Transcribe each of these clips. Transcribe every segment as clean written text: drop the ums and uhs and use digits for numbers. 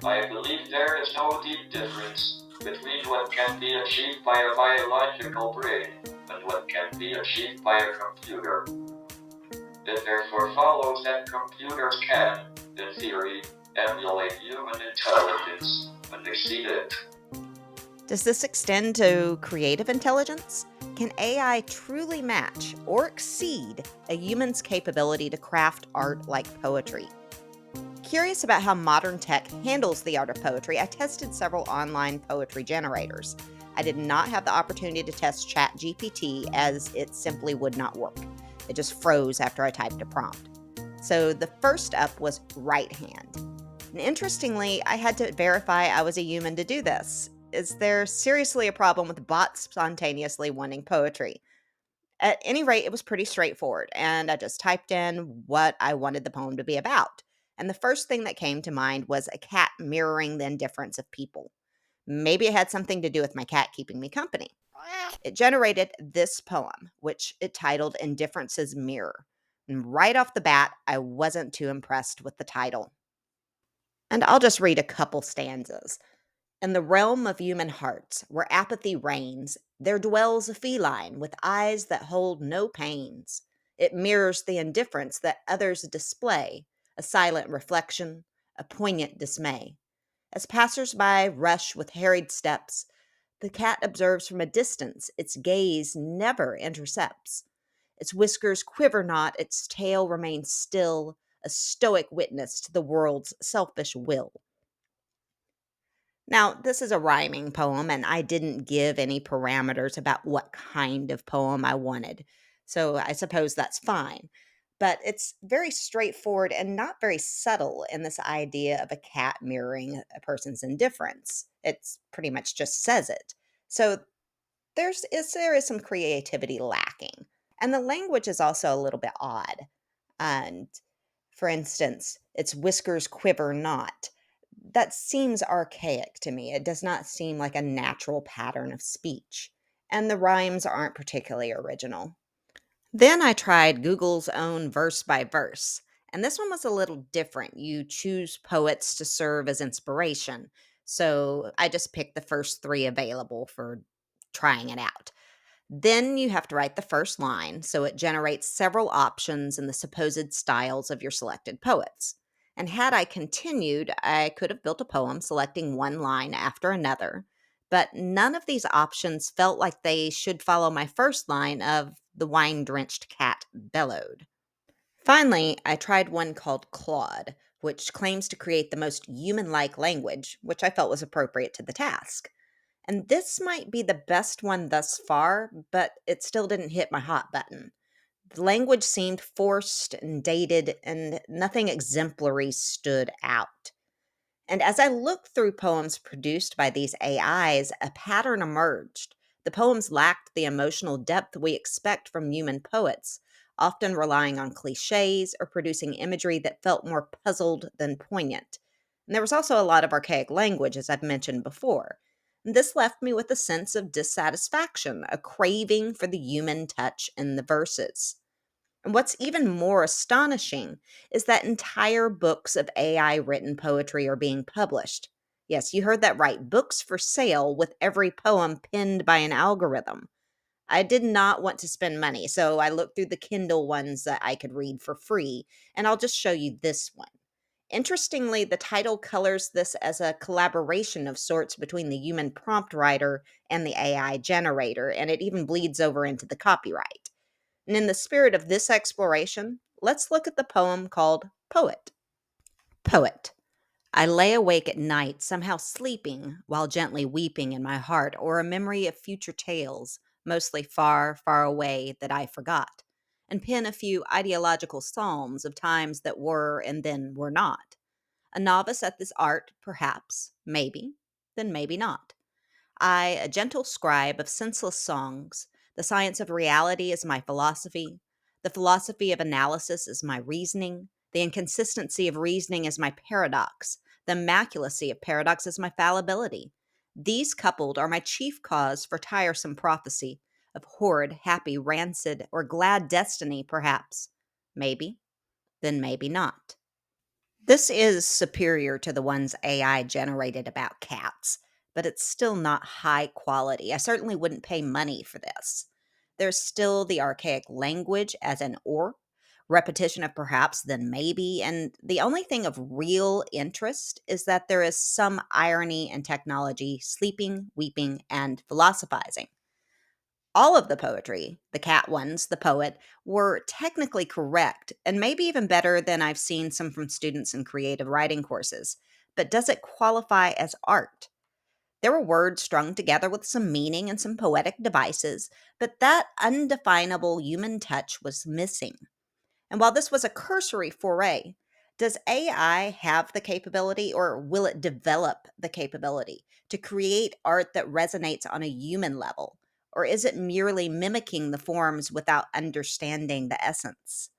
I believe there is no deep difference between what can be achieved by a biological brain and what can be achieved by a computer. It therefore follows that computers can, in theory, emulate human intelligence and exceed it. Does this extend to creative intelligence? Can AI truly match or exceed a human's capability to craft art like poetry? Curious about how modern tech handles the art of poetry, I tested several online poetry generators. I did not have the opportunity to test ChatGPT as it simply would not work. It just froze after I typed a prompt. So the first up was right hand. And interestingly, I had to verify I was a human to do this. Is there seriously a problem with bots spontaneously wanting poetry? At any rate, it was pretty straightforward, and I just typed in what I wanted the poem to be about. And the first thing that came to mind was a cat mirroring the indifference of people. Maybe it had something to do with my cat keeping me company. It generated this poem, which it titled Indifference's Mirror. And right off the bat, I wasn't too impressed with the title. And I'll just read a couple stanzas. In the realm of human hearts, where apathy reigns, there dwells a feline with eyes that hold no pains. It mirrors the indifference that others display, a silent reflection, a poignant dismay. As passers-by rush with harried steps, the cat observes from a distance, its gaze never intercepts. Its whiskers quiver not, its tail remains still, a stoic witness to the world's selfish will. Now, this is a rhyming poem, and I didn't give any parameters about what kind of poem I wanted. So I suppose that's fine. But it's very straightforward and not very subtle in this idea of a cat mirroring a person's indifference. It's pretty much just says it. So there is some creativity lacking. And the language is also a little bit odd. And for instance, its whiskers quiver not. That seems archaic to me. It does not seem like a natural pattern of speech. And the rhymes aren't particularly original. Then I tried Google's own verse by verse. And this one was a little different. You choose poets to serve as inspiration. So I just picked the first three available for trying it out. Then you have to write the first line, so it generates several options in the supposed styles of your selected poets. And had I continued, I could have built a poem selecting one line after another, but none of these options felt like they should follow my first line of the wine drenched cat bellowed. Finally, I tried one called Claude, which claims to create the most human like language, which I felt was appropriate to the task. And this might be the best one thus far, but it still didn't hit my hot button. The language seemed forced and dated, and nothing exemplary stood out. And as I looked through poems produced by these AIs, a pattern emerged. The poems lacked the emotional depth we expect from human poets, often relying on clichés or producing imagery that felt more puzzled than poignant. And there was also a lot of archaic language, as I've mentioned before. And this left me with a sense of dissatisfaction, a craving for the human touch in the verses. And what's even more astonishing is that entire books of AI written poetry are being published. Yes, you heard that right. Books for sale with every poem penned by an algorithm. I did not want to spend money, so I looked through the Kindle ones that I could read for free, and I'll just show you this one. Interestingly, the title colors this as a collaboration of sorts between the human prompt writer and the AI generator, and it even bleeds over into the copyright. And in the spirit of this exploration, let's look at the poem called Poet. Poet. I lay awake at night, somehow sleeping, while gently weeping in my heart, or a memory of future tales, mostly far, far away, that I forgot, and pen a few ideological psalms of times that were and then were not. A novice at this art, perhaps, maybe, then maybe not. I, a gentle scribe of senseless songs, the science of reality is my philosophy, the philosophy of analysis is my reasoning, the inconsistency of reasoning is my paradox, the immaculacy of paradox is my fallibility. These coupled are my chief cause for tiresome prophecy, of horrid, happy, rancid, or glad destiny, perhaps. Maybe, then maybe not. This is superior to the ones AI generated about cats, but it's still not high quality. I certainly wouldn't pay money for this. There's still the archaic language as an or, repetition of perhaps then maybe, and the only thing of real interest is that there is some irony in technology sleeping, weeping, and philosophizing. All of the poetry, the cat ones, the poet, were technically correct and maybe even better than I've seen some from students in creative writing courses. But does it qualify as art? There were words strung together with some meaning and some poetic devices, but that undefinable human touch was missing. And while this was a cursory foray, does AI have the capability or will it develop the capability to create art that resonates on a human level? Or is it merely mimicking the forms without understanding the essence?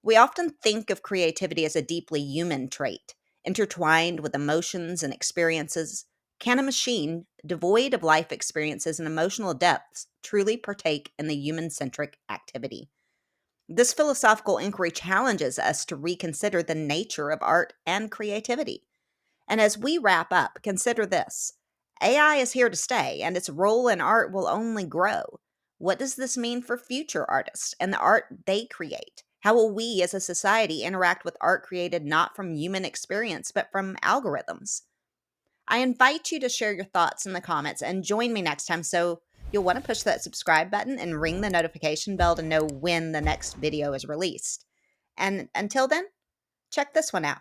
We often think of creativity as a deeply human trait, intertwined with emotions and experiences. Can a machine, devoid of life experiences and emotional depths, truly partake in the human centric activity? This philosophical inquiry challenges us to reconsider the nature of art and creativity. And as we wrap up, consider this: AI is here to stay, and its role in art will only grow. What does this mean for future artists and the art they create? How will we as a society interact with art created not from human experience, but from algorithms? I invite you to share your thoughts in the comments and join me next time. So you'll want to push that subscribe button and ring the notification bell to know when the next video is released. And until then, check this one out.